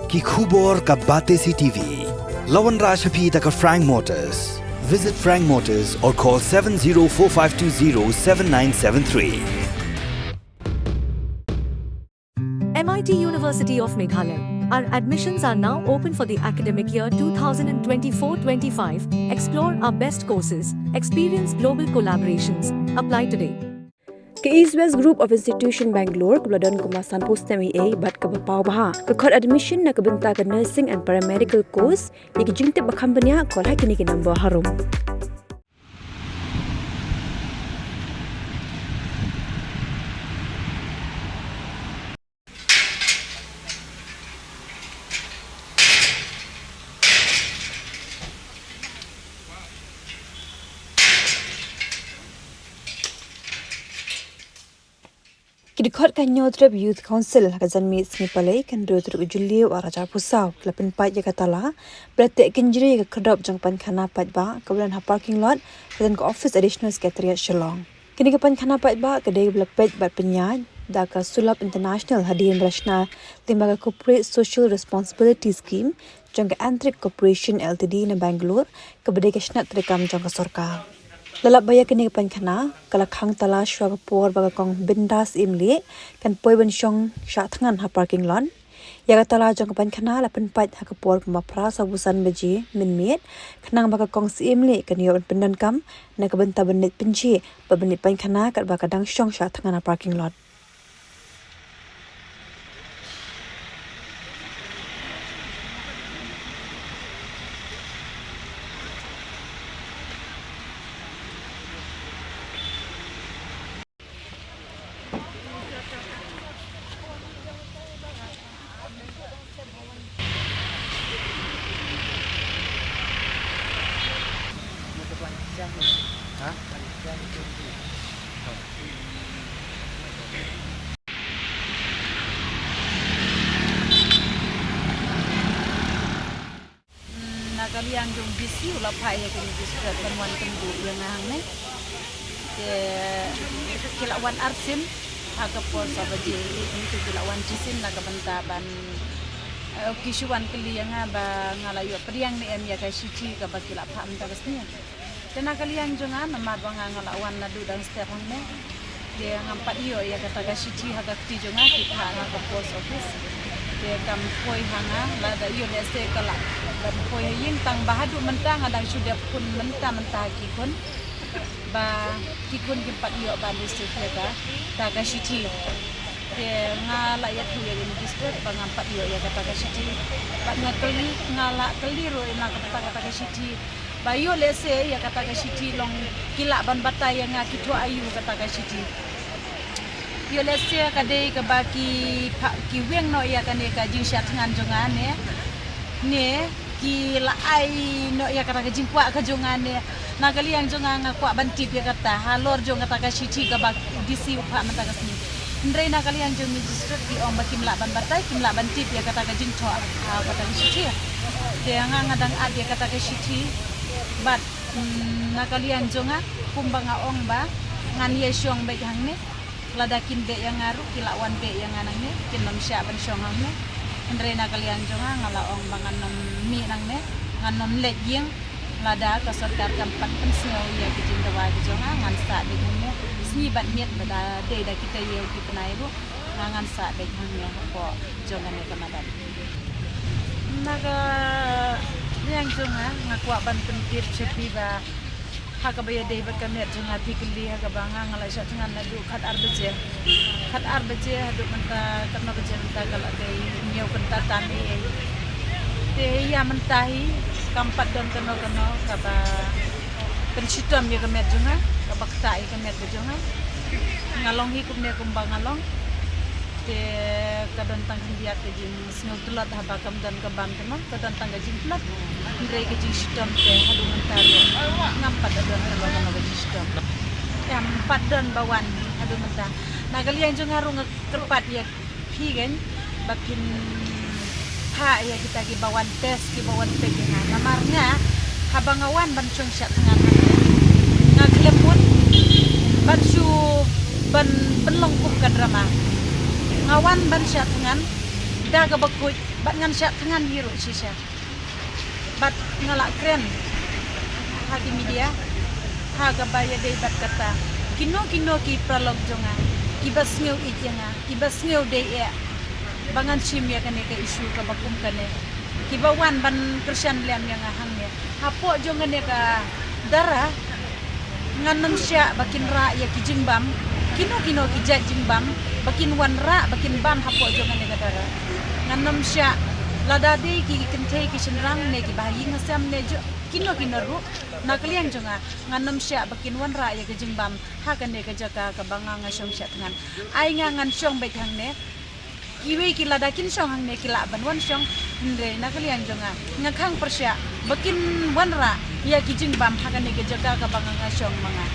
ki khubor ka bate CTV. Lawan Rajhapi taka Frank Motors. Visit Frank Motors or call 7045207973. MIT University of Meghalaya. Our admissions are now open for the academic year 2024-25. Explore our best courses, experience global collaborations. Apply today. Ke East West Group of Institution Bangalore kebeladaan kemasan postemi A bat ke bapau baha ke kod admission na kebenta ke nursing and paramedical course yang jingtip bakam benya kol hai kini ke number harum. Kidikot kan Nyotrep Youth Council kazan meet sni palai kan dua teruk Juli waraja pusau lapan pat ya katala berarti kenjiri ke kedop jangpan khana pat ba kemudian ha parking lot dan ke office additional secretariat Shillong kini ke pan khana pat ba kedai belepet bat penyaj da ka sulap international hadirin rashna lembaga corporate social responsibility scheme jangka Antrik Corporation Ltd na Bangalore ke bedai kesnat rekam jangka sorka lalap baya kini pan khana kalakhang tala shwa por baga kong bindas imli kan poi ban shong sha thangan ha parking lot ya tala jong pan khana lapan pat ha por ma pra sabusan beji min mit khnang baga kong imli kan yo pendan kam na ka benta benit pinji ba benit pan khana kat ba kadang shong sha thangan ha parking lot Kalian jom bisi ulah pai ya kini bisi pertemuan kendu yang hang ke kilawan arsim aga pos abaji ini ke kilawan jisin naga bentaban kisuan kalian ba ngalayu priang ni em ya kai sici ka ba kilap pam tagasnya dan kalian jom nama bang ngalawan nadu dan setiap hang ne dia ngampat iyo ya kata ka sici haga ti jom kita haga pos office dia kam poi hanga la da iyo ne se kala dan poi yin tang bahadu mentang adang sudah pun mentah kikun ba kikun kimpat iyo ba listrik ka ta ka sici dia ngala ya tu yang diskot bangampat iyo ya kata ka sici ba ngakeli ngala keliru ina kata ka sici ba iyo lese ya kata ka sici long kila ban batai yang ngakitu ayu kata ka sici yo lese kadai ke baki ki weng no ya kan ka jing syat ngan jongane ne ki la ai no ya kata ka jing kwa ka jongane na kalian jonga kwa bantip ya kata halor jong kata ka sici ka bak disi upha mata ka sini ndrei na kalian jong register di om bakim la ban batai kim la bantip ya kata ka jing tho kata ka sici dia ngadang ad ya kata ka sici bat na kalian jonga kumbanga ong ba ngan ye syong baik hang ne ladakin be yang ngaru kilawan be yang anang ne kinom sya ban syong hang ne ndrena kalian jonga ngalaong bangan nom mi nang ne nganom let yeng lada ka sarkar kampat pensio ya kijin dawa jonga ngan sa de ne sni bat miet bada de da kita ye ki penai bu ngan sa de hang ne ko jonga ne kamadan naga yang jonga ngakwa ban pentir cepi ba haka baya dei bakamet jonga pikli haka banga ngalai sya jangan nadu khat arbeje hadu menta karena beje menta kala dei nyau kenta tani te ya mentahi kampat don keno kaba pensitam ya kamet jonga kabak tai kamet jonga ngalong hi kumne kumbang ngalong te kadon tang dia ke jin snul tulat habakam dan kabam keno kadon tang jin tulat ndrei ke jin sitam te hadu mentari ngampat adon keno ke jin sitam ya empat don bawan hadu menta na kalian jong harung kerpat ya pi kan bakin ha ya kita ki bawan tes ki bawan pegengan namarnya habangawan ban chung syat ngan ngaklepun ban su ban penlongkup ka drama ngawan ban syat ngan daga bakut bat ngan syak tangan biru sisa bat ngalak keren hagi media haga baya dei bat kata kino ki pralog jonga kibas ngeu ijanga kibas ngeu dei ya bangan sim ya kane ke isu ka bakum kane kibawan ban Christian liam yang hangnya hapo jonga ne ka dara nganam sya bakin ra ya ki jingbam kino ki jat jingbam bakin wan ra bakin bam hapo jonga ne ka dara nganam sya ladade ki kente ki senrang ne ki bayi ngasam ne jo kino ru nakliang jonga nganam sya bakin wan ra ya ki jingbam hakan ne ka jaka ka banga ngasong sya tangan ai ngan syong bai thang ne kiwi kila dakin syong hang ne kila ban wan syong hendre nakliang jonga ngakang persya bakin wan ra ya ki jingbam hakan ne ka jaka ka banga ngasong manga